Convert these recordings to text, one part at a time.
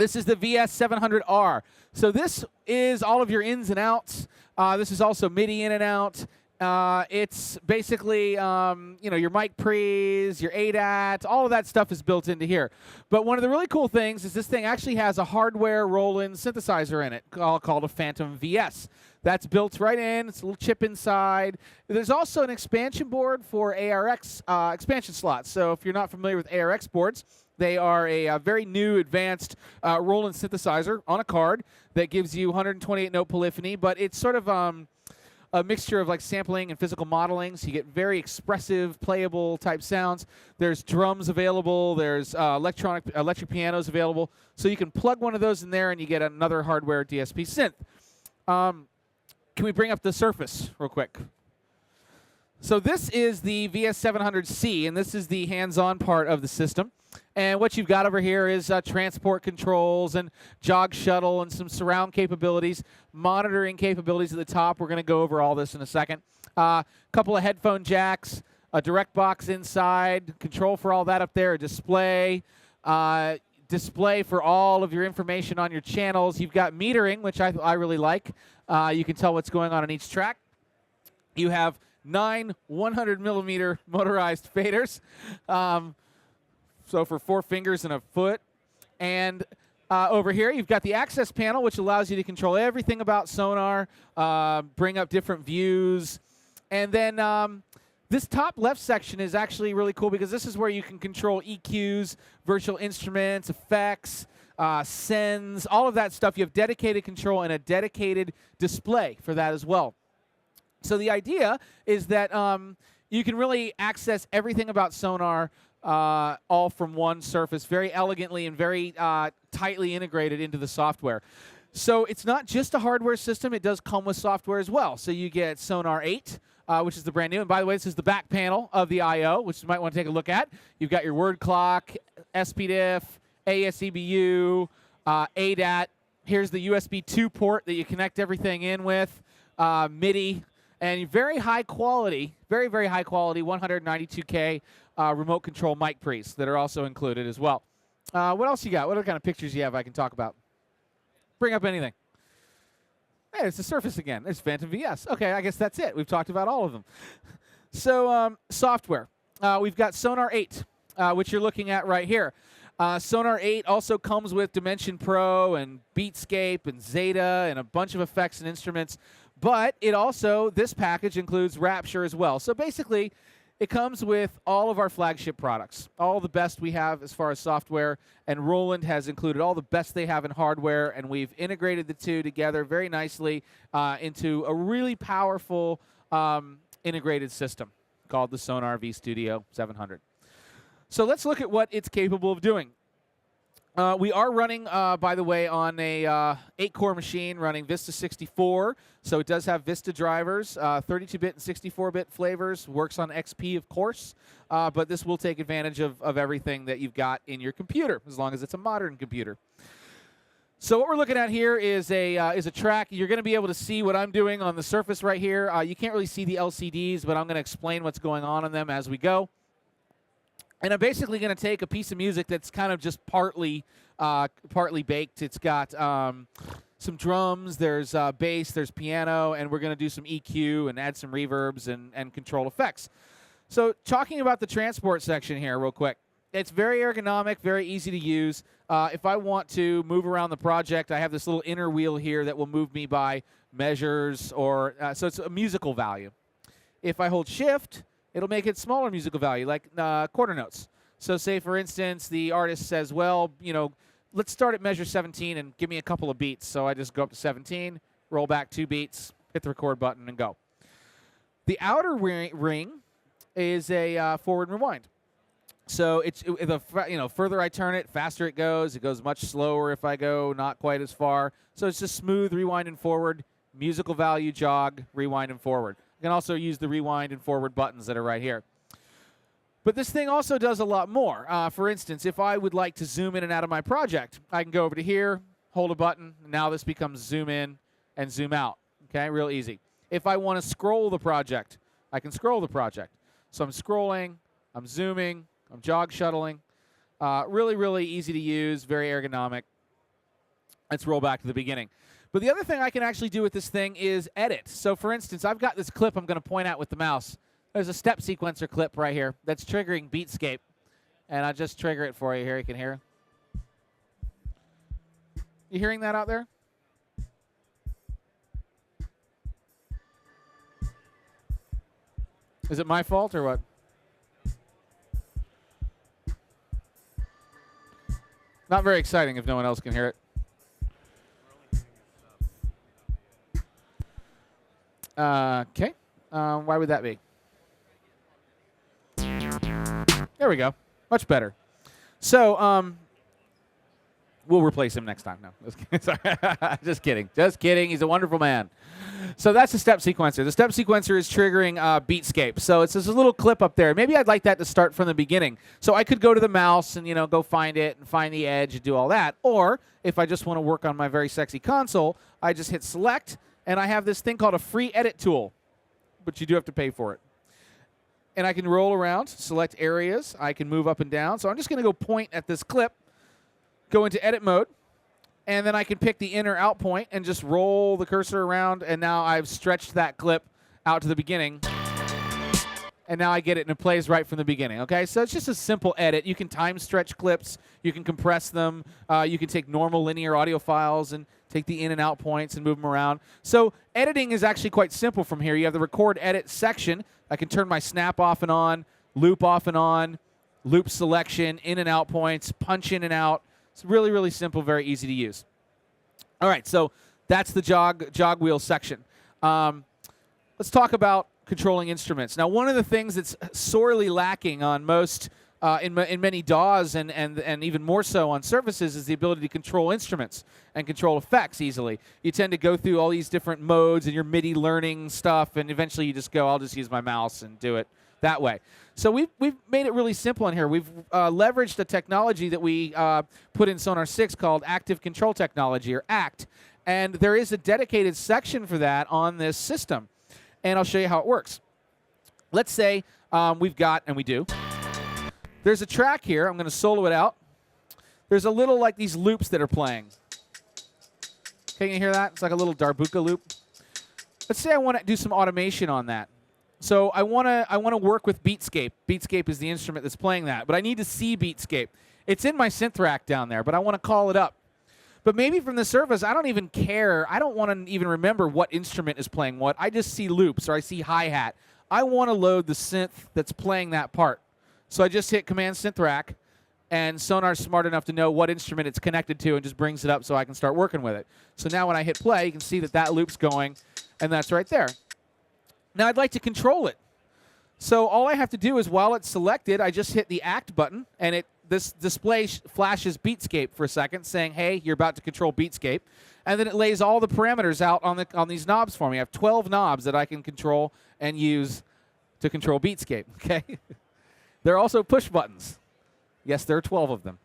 This is the VS700R. So this is all of your ins and outs. This is also MIDI in and out. It's basically, your mic pre's, your ADAT, all of that stuff is built into here. But one of the really cool things is this thing actually has a hardware roll-in synthesizer in it called a Phantom VS. That's built right in. It's a little chip inside. There's also an expansion board for ARX expansion slots. So if you're not familiar with ARX boards, they are a very new, advanced roll-in synthesizer on a card that gives you 128-note polyphony, but it's sort of a mixture of like sampling and physical modeling, so you get very expressive, playable type sounds. There's drums available. There's electric pianos available. So you can plug one of those in there and you get another hardware DSP synth. Can we bring up the Surface real quick? So this is the VS700C, and this is the hands-on part of the system. And what you've got over here is transport controls and jog shuttle and some surround capabilities, monitoring capabilities at the top. We're going to go over all this in a second. Couple of headphone jacks, a direct box inside, control for all that up there, a display, display for all of your information on your channels. You've got metering, which I really like. You can tell what's going on each track. You have 9 100mm motorized faders. So for 4 fingers and a foot. And over here, you've got the access panel, which allows you to control everything about sonar, bring up different views. And then this top left section is actually really cool because this is where you can control EQs, virtual instruments, effects, sends, all of that stuff. You have dedicated control and a dedicated display for that as well. So the idea is that you can really access everything about sonar all from one surface, very elegantly and very tightly integrated into the software. So it's not just a hardware system. It does come with software as well. So you get Sonar 8, which is the brand new. And by the way, this is the back panel of the I/O, which you might want to take a look at. You've got your word clock, SPDIF, ASEBU, ADAT. Here's the USB 2 port that you connect everything in with, MIDI, and very high quality, very, very high quality 192K remote control mic pre's that are also included as well. What else you got? What other kind of pictures you have I can talk about? Bring up anything. Hey, it's the Surface again. There's Phantom VS. Okay, I guess that's it. We've talked about all of them. So software. We've got Sonar 8, which you're looking at right here. Sonar 8 also comes with Dimension Pro and Beatscape and Zeta and a bunch of effects and instruments. But it also, this package includes Rapture as well. So basically, it comes with all of our flagship products, all the best we have as far as software, and Roland has included all the best they have in hardware, and we've integrated the two together very nicely into a really powerful integrated system called the Sonar V Studio 700. So let's look at what it's capable of doing. We are running, by the way, on a 8-core machine running Vista 64. So it does have Vista drivers, 32-bit and 64-bit flavors. Works on XP, of course. But this will take advantage of everything that you've got in your computer, as long as it's a modern computer. So what we're looking at here is a track. You're going to be able to see what I'm doing on the Surface right here. You can't really see the LCDs, but I'm going to explain what's going on them as we go. And I'm basically going to take a piece of music that's kind of just partly baked. It's got some drums, there's bass, there's piano, and we're going to do some EQ and add some reverbs and control effects. So talking about the transport section here real quick. It's very ergonomic, very easy to use. If I want to move around the project, I have this little inner wheel here that will move me by measures, or so it's a musical value. If I hold Shift, it'll make it smaller musical value, like quarter notes. So say, for instance, the artist says, well, let's start at measure 17 and give me a couple of beats. So I just go up to 17, roll back 2 beats, hit the record button, and go. The outer ring is a forward and rewind. So the further I turn it, faster it goes. It goes much slower if I go not quite as far. So it's just smooth rewind and forward, musical value jog, rewind and forward. You can also use the rewind and forward buttons that are right here. But this thing also does a lot more. For instance, if I would like to zoom in and out of my project, I can go over to here, hold a button, and now this becomes zoom in and zoom out. Okay, real easy. If I want to scroll the project, I can scroll the project. So I'm scrolling, I'm zooming, I'm jog shuttling. Really, really easy to use, very ergonomic. Let's roll back to the beginning. But the other thing I can actually do with this thing is edit. So, for instance, I've got this clip I'm going to point out with the mouse. There's a step sequencer clip right here that's triggering Beatscape. And I'll just trigger it for you here. You can hear. You hearing that out there? Is it my fault or what? Not very exciting if no one else can hear it. Okay. Why would that be? There we go. Much better. So, we'll replace him next time. No, sorry. Just kidding. Just kidding. He's a wonderful man. So that's the step sequencer. The step sequencer is triggering Beatscape. So it's this little clip up there. Maybe I'd like that to start from the beginning. So I could go to the mouse and, go find it and find the edge and do all that. Or if I just want to work on my very sexy console, I just hit select, and I have this thing called a free edit tool. But you do have to pay for it. And I can roll around, select areas. I can move up and down. So I'm just going to go point at this clip, go into edit mode, and then I can pick the in or out point and just roll the cursor around, and now I've stretched that clip out to the beginning. And now I get it, and it plays right from the beginning, okay? So it's just a simple edit. You can time stretch clips. You can compress them. You can take normal linear audio files and take the in and out points and move them around. So editing is actually quite simple from here. You have the record edit section. I can turn my snap off and on, loop off and on, loop selection, in and out points, punch in and out. It's really, really simple, very easy to use. All right, so that's the jog wheel section. Let's talk about controlling instruments. Now, one of the things that's sorely lacking on most, in many DAWs and even more so on Surfaces is the ability to control instruments and control effects easily. You tend to go through all these different modes and your MIDI learning stuff, and eventually you just go, I'll just use my mouse and do it that way. So we've made it really simple in here. We've leveraged the technology that we put in Sonar 6 called Active Control Technology, or ACT. And there is a dedicated section for that on this system. And I'll show you how it works. Let's say we've got, and we do, there's a track here. I'm going to solo it out. There's a little, like, these loops that are playing. Can you hear that? It's like a little darbuka loop. Let's say I want to do some automation on that. So I want to work with Beatscape. Beatscape is the instrument that's playing that, but I need to see Beatscape. It's in my synth rack down there, but I want to call it up. But maybe from the surface, I don't even care. I don't want to even remember what instrument is playing what. I just see loops or I see hi-hat. I want to load the synth that's playing that part. So I just hit Command Synth Rack, and Sonar's smart enough to know what instrument it's connected to and just brings it up so I can start working with it. So now when I hit play, you can see that that loop's going, and that's right there. Now I'd like to control it. So all I have to do is while it's selected, I just hit the Act button, and this display flashes Beatscape for a second, saying, hey, you're about to control Beatscape. And then it lays all the parameters out on these knobs for me. I have 12 knobs that I can control and use to control Beatscape, okay? There are also push buttons. Yes, there are 12 of them.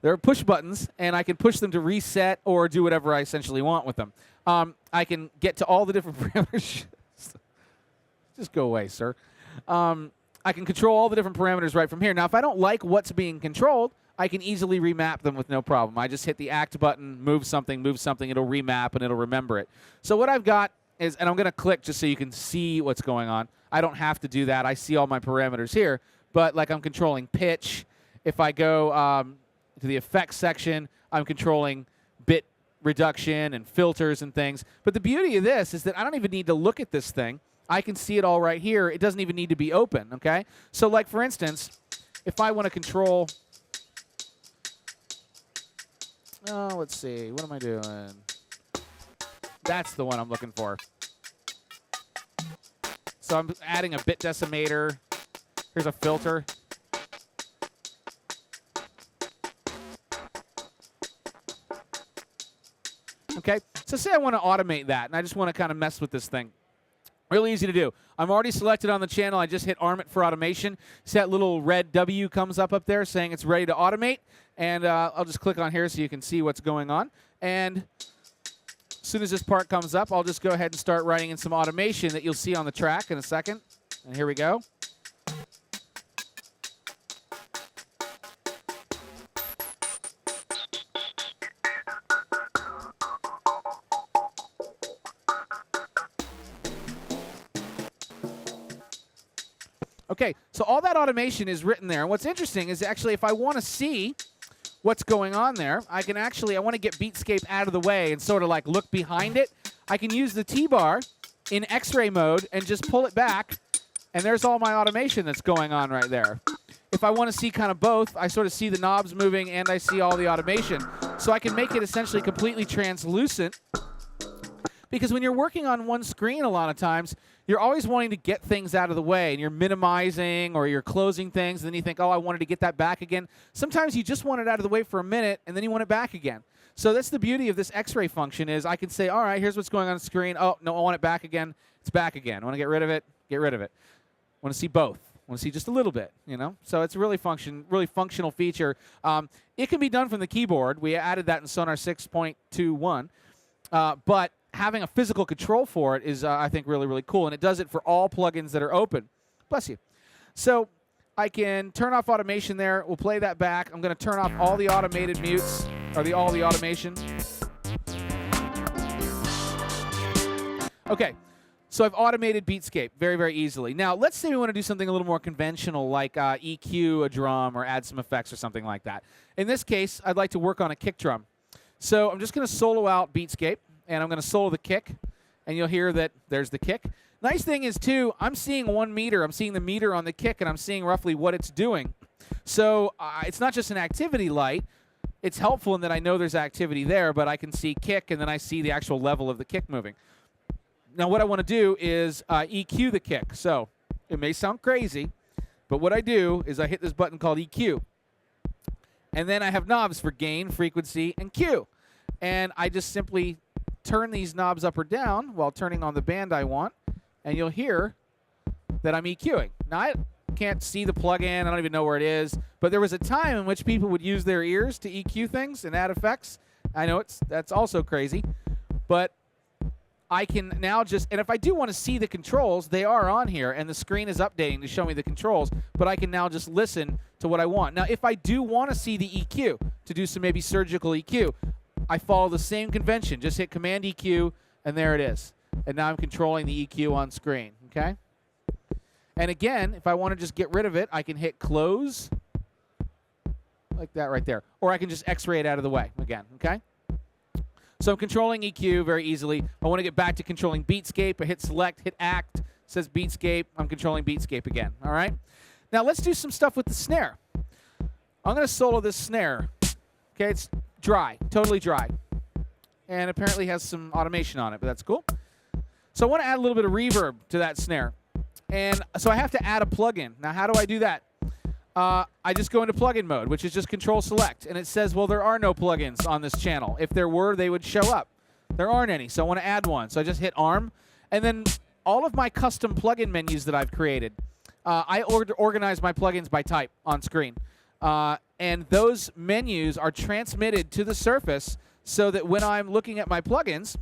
There are push buttons, and I can push them to reset or do whatever I essentially want with them. I can get to all the different parameters. Just go away, sir. I can control all the different parameters right from here. Now, if I don't like what's being controlled, I can easily remap them with no problem. I just hit the Act button, move something, it'll remap, and it'll remember it. So what I've got is, and I'm going to click just so you can see what's going on. I don't have to do that. I see all my parameters here. But like I'm controlling pitch. If I go to the effects section, I'm controlling bit reduction and filters and things. But the beauty of this is that I don't even need to look at this thing. I can see it all right here. It doesn't even need to be open, okay? So like, for instance, if I want to control, let's see, what am I doing? That's the one I'm looking for. So I'm adding a bit decimator. Here's a filter. Okay, so say I want to automate that, and I just want to kind of mess with this thing. Really easy to do. I'm already selected on the channel. I just hit Arm it for automation. See that little red W comes up there saying it's ready to automate. And I'll just click on here so you can see what's going on. And as soon as this part comes up, I'll just go ahead and start writing in some automation that you'll see on the track in a second. And here we go. Okay, so all that automation is written there. And what's interesting is actually if I want to see what's going on there, I want to get Beatscape out of the way and sort of like look behind it. I can use the T-bar in X-ray mode and just pull it back, and there's all my automation that's going on right there. If I want to see kind of both, I sort of see the knobs moving and I see all the automation. So I can make it essentially completely translucent, because when you're working on one screen a lot of times, you're always wanting to get things out of the way, and you're minimizing or you're closing things, and then you think, oh, I wanted to get that back again. Sometimes you just want it out of the way for a minute, and then you want it back again. So that's the beauty of this X-ray function is I can say, all right, here's what's going on the screen. Oh, no, I want it back again. It's back again. I want to get rid of it. Get rid of it. I want to see both. I want to see just a little bit, you know? So it's a really functional feature. It can be done from the keyboard. We added that in Sonar 6.21. But having a physical control for it is, I think, really, really cool. And it does it for all plugins that are open. Bless you. So I can turn off automation there. We'll play that back. I'm going to turn off all the automated mutes, or all the automation. Okay. So I've automated Beatscape very, very easily. Now, let's say we want to do something a little more conventional, like EQ a drum or add some effects or something like that. In this case, I'd like to work on a kick drum. So I'm just going to solo out Beatscape, and I'm going to solo the kick, and you'll hear that there's the kick. Nice thing is, too, I'm seeing 1 meter. I'm seeing the meter on the kick, and I'm seeing roughly what it's doing. So it's not just an activity light. It's helpful in that I know there's activity there, but I can see kick, and then I see the actual level of the kick moving. Now, what I want to do is EQ the kick. So it may sound crazy, but what I do is I hit this button called EQ. And then I have knobs for gain, frequency, and Q. And I just simply turn these knobs up or down while turning on the band I want, and you'll hear that I'm EQing. Now, I can't see the plug-in. I don't even know where it is. But there was a time in which people would use their ears to EQ things and add effects. I know that's also crazy. But I can now just, and if I do want to see the controls, they are on here, and the screen is updating to show me the controls, but I can now just listen to what I want. Now, if I do want to see the EQ, to do some maybe surgical EQ, I follow the same convention. Just hit Command EQ, and there it is. And now I'm controlling the EQ on screen, okay? And again, if I want to just get rid of it, I can hit Close, like that right there. Or I can just X-ray it out of the way again, okay? So I'm controlling EQ very easily. I want to get back to controlling Beatscape. I hit Select, hit Act, says Beatscape. I'm controlling Beatscape again, all right? Now let's do some stuff with the snare. I'm going to solo this snare. Okay, it's dry, totally dry. And apparently has some automation on it, but that's cool. So I want to add a little bit of reverb to that snare. And so I have to add a plugin. Now how do I do that? I just go into plugin mode, which is just Control Select, and it says, well, there are no plugins on this channel. If there were, they would show up. There aren't any, so I want to add one. So I just hit ARM, and then all of my custom plugin menus that I've created, I organize my plugins by type on screen. And those menus are transmitted to the surface so that when I'm looking at my plugins,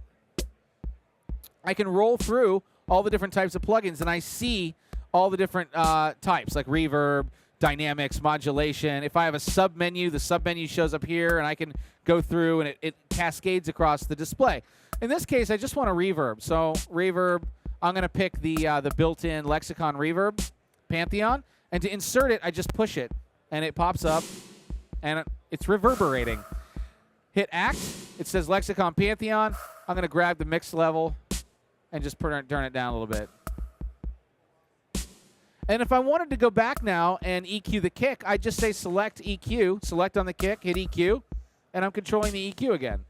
I can roll through all the different types of plugins, and I see all the different types, like reverb, dynamics, modulation. If I have a sub-menu, the sub-menu shows up here, and I can go through, and it cascades across the display. In this case, I just want a reverb. So reverb, I'm going to pick the built-in Lexicon Reverb, Pantheon, and to insert it, I just push it, and it pops up, and it's reverberating. Hit Act. It says Lexicon Pantheon. I'm going to grab the mix level and just turn it down a little bit. And if I wanted to go back now and EQ the kick, I just say Select EQ, select on the kick, hit EQ, and I'm controlling the EQ again.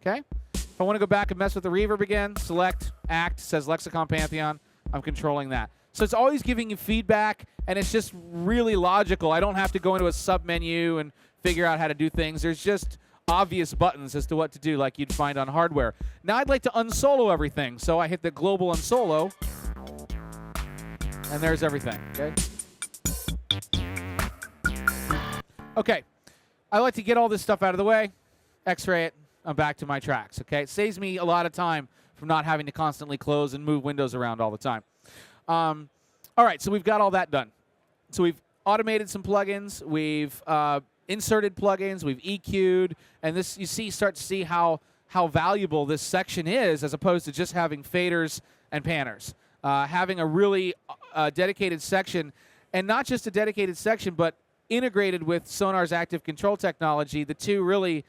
Okay? If I want to go back and mess with the reverb again, Select, Act, says Lexicon Pantheon, I'm controlling that. So it's always giving you feedback, and it's just really logical. I don't have to go into a sub-menu and figure out how to do things. There's just obvious buttons as to what to do like you'd find on hardware. Now I'd like to unsolo everything, so I hit the global unsolo. And there's everything, okay? Okay, I like to get all this stuff out of the way, X-ray it, I'm back to my tracks, okay? It saves me a lot of time from not having to constantly close and move windows around all the time. All right, so we've got all that done. So we've automated some plugins, we've inserted plugins, we've EQ'd, and this, you start to see how valuable this section is as opposed to just having faders and panners. having a really dedicated section, and not just a dedicated section, but integrated with Sonar's active control technology, the two really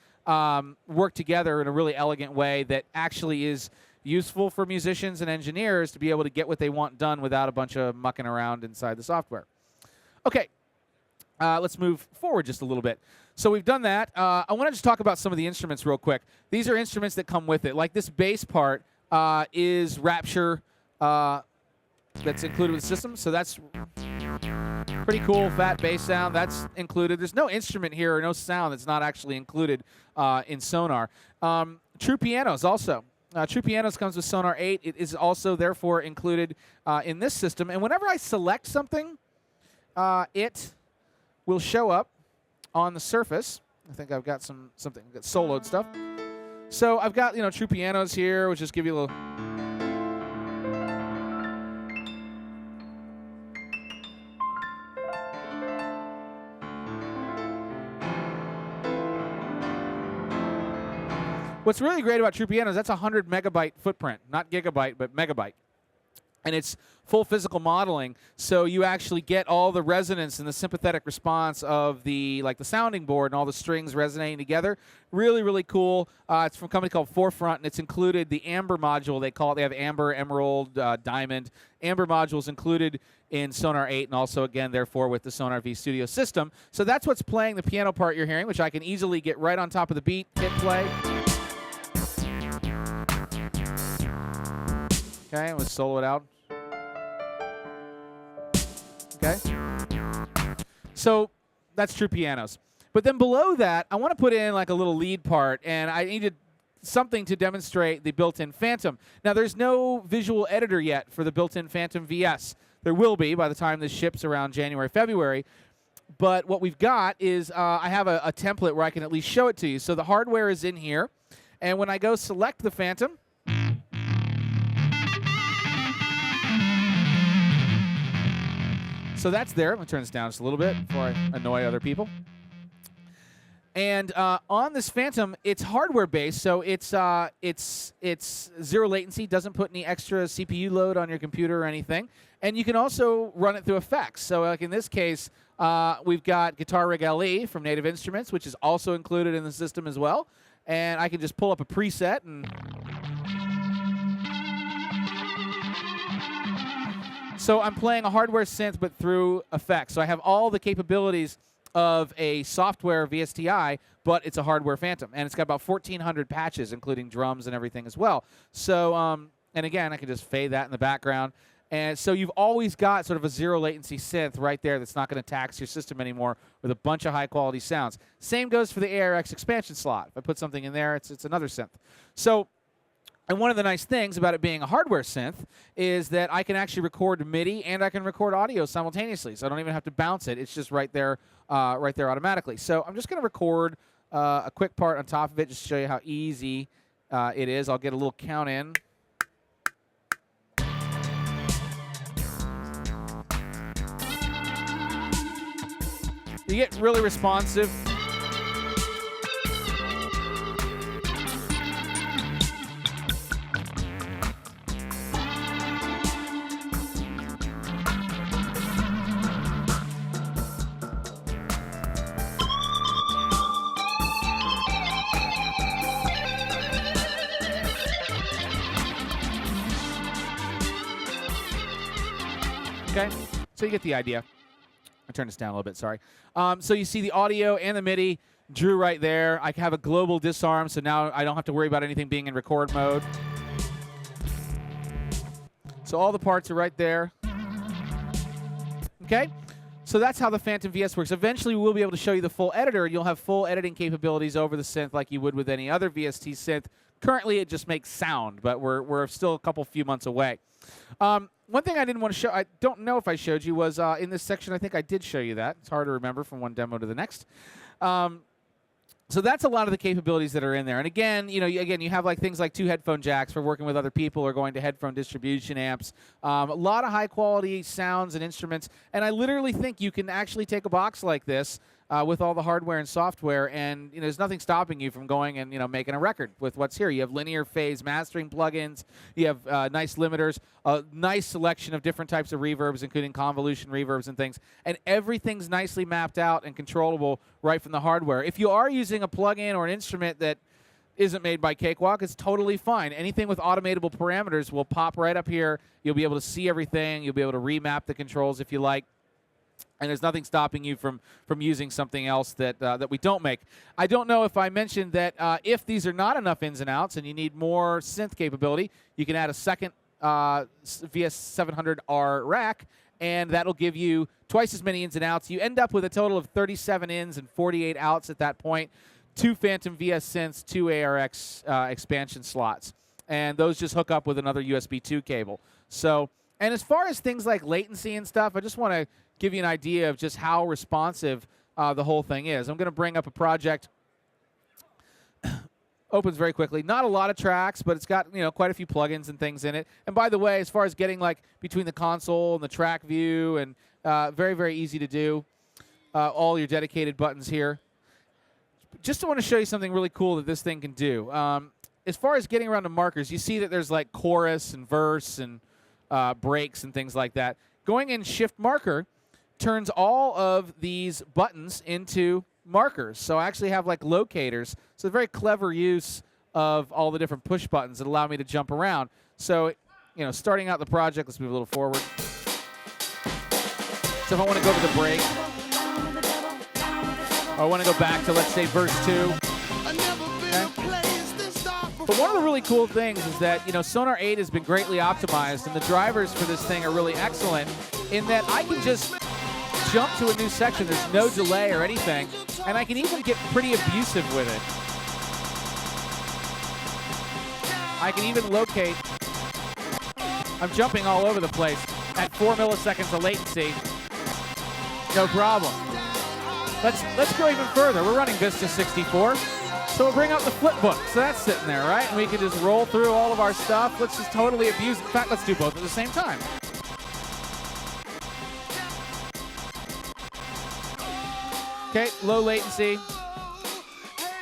work together in a really elegant way that actually is useful for musicians and engineers to be able to get what they want done without a bunch of mucking around inside the software. Okay, let's move forward just a little bit. So we've done that. I want to just talk about some of the instruments real quick. These are instruments that come with it. Like this bass part is Rapture that's included with the system. So that's pretty cool, fat bass sound. That's included. There's no instrument here or no sound that's not actually included in Sonar. True Pianos also. True Pianos comes with Sonar 8. It is also, therefore, included in this system. And whenever I select something, it will show up on the surface. I think I've got something got soloed stuff. So I've got True Pianos here, which just give you a little. What's really great about True Pianos, that's a 100 megabyte footprint, not gigabyte, but megabyte. And it's full physical modeling, so you actually get all the resonance and the sympathetic response of the sounding board and all the strings resonating together. Really, really cool. It's from a company called Forefront, and it's included the Amber module. They call it. They have Amber, Emerald, Diamond. Amber modules included in Sonar 8, and also again, therefore, with the Sonar V Studio system. So that's what's playing the piano part you're hearing, which I can easily get right on top of the beat, hit play. Okay, let's solo it out. Okay. So that's True Pianos. But then below that, I want to put in like a little lead part, and I needed something to demonstrate the built-in Phantom. Now, there's no visual editor yet for the built-in Phantom VS. There will be by the time this ships around January, February. But what we've got is I have a template where I can at least show it to you. So the hardware is in here, and when I go select the Phantom, so that's there. I'm going to turn this down just a little bit before I annoy other people. And on this Phantom, it's hardware-based, so it's zero latency, doesn't put any extra CPU load on your computer or anything. And you can also run it through effects. So like in this case, we've got Guitar Rig LE from Native Instruments, which is also included in the system as well. And I can just pull up a preset and... So I'm playing a hardware synth, but through effects. So I have all the capabilities of a software VSTI, but it's a hardware Phantom. And it's got about 1,400 patches, including drums and everything as well. So, and again, I can just fade that in the background. And so you've always got sort of a zero latency synth right there that's not going to tax your system anymore with a bunch of high-quality sounds. Same goes for the ARX expansion slot. If I put something in there, it's another synth. So... And one of the nice things about it being a hardware synth is that I can actually record MIDI and I can record audio simultaneously. So I don't even have to bounce it. It's just right there automatically. So I'm just going to record a quick part on top of it just to show you how easy it is. I'll get a little count in. You get really responsive. Okay, so you get the idea. I'll turn this down a little bit, sorry. So you see the audio and the MIDI drew right there. I have a global disarm, so now I don't have to worry about anything being in record mode. So all the parts are right there. Okay, so that's how the Phantom VS works. Eventually, we'll be able to show you the full editor, and you'll have full editing capabilities over the synth like you would with any other VST synth. Currently, it just makes sound, but we're still a few months away. One thing I didn't want to show, I don't know if I showed you, was in this section, I think I did show you that. It's hard to remember from one demo to the next. So that's a lot of the capabilities that are in there. And again, you have like things like 2 headphone jacks for working with other people or going to headphone distribution amps. A lot of high quality sounds and instruments. And I literally think you can actually take a box like this, with all the hardware and software, and there's nothing stopping you from going and making a record with what's here. You have linear phase mastering plugins, you have nice limiters, a nice selection of different types of reverbs, including convolution reverbs and things, and everything's nicely mapped out and controllable right from the hardware. If you are using a plugin or an instrument that isn't made by Cakewalk, it's totally fine. Anything with automatable parameters will pop right up here. You'll be able to see everything. You'll be able to remap the controls if you like. And there's nothing stopping you from using something else that we don't make. I don't know if I mentioned that if these are not enough ins and outs and you need more synth capability, you can add a second VS700R rack, and that'll give you twice as many ins and outs. You end up with a total of 37 ins and 48 outs at that point. 2 Phantom VS synths, 2 ARX expansion slots. And those just hook up with another USB 2 cable. So, and as far as things like latency and stuff, I just want to give you an idea of just how responsive the whole thing is. I'm going to bring up a project. Opens very quickly. Not a lot of tracks, but it's got quite a few plugins and things in it. And by the way, as far as getting like between the console and the track view, and very, very easy to do. All your dedicated buttons here. Just want to show you something really cool that this thing can do. As far as getting around the markers, you see that there's like chorus and verse and breaks and things like that. Going in Shift Marker turns all of these buttons into markers. So I actually have like locators. So a very clever use of all the different push buttons that allow me to jump around. So, starting out the project, let's move a little forward. So if I want to go to the break, or I want to go back to, let's say, verse 2. Okay. But one of the really cool things is that, Sonar 8 has been greatly optimized, and the drivers for this thing are really excellent in that I can just jump to a new section. There's no delay or anything, and I can even get pretty abusive with it. I can even locate. I'm jumping all over the place at 4 milliseconds of latency. No problem. Let's go even further. We're running Vista 64, so we'll bring out the flip book. So that's sitting there, right? And we can just roll through all of our stuff. Let's just totally abuse. In fact, let's do both at the same time. Okay, low latency.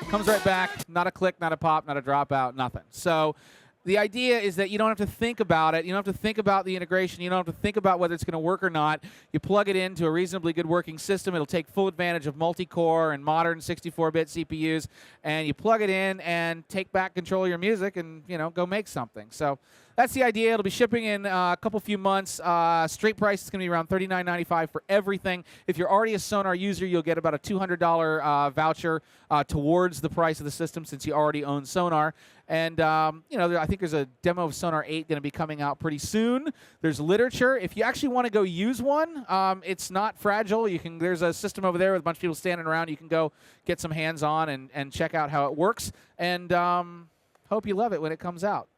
Comes right back. Not a click, not a pop, not a dropout, nothing. So the idea is that you don't have to think about it. You don't have to think about the integration. You don't have to think about whether it's going to work or not. You plug it into a reasonably good working system. It'll take full advantage of multi-core and modern 64-bit CPUs. And you plug it in and take back control of your music and, go make something. So that's the idea. It'll be shipping in a few months. Straight price is going to be around $39.95 for everything. If you're already a Sonar user, you'll get about a $200 voucher towards the price of the system since you already own Sonar. And, I think there's a demo of Sonar 8 going to be coming out pretty soon. There's literature. If you actually want to go use one, it's not fragile. There's a system over there with a bunch of people standing around. You can go get some hands-on and check out how it works. And hope you love it when it comes out.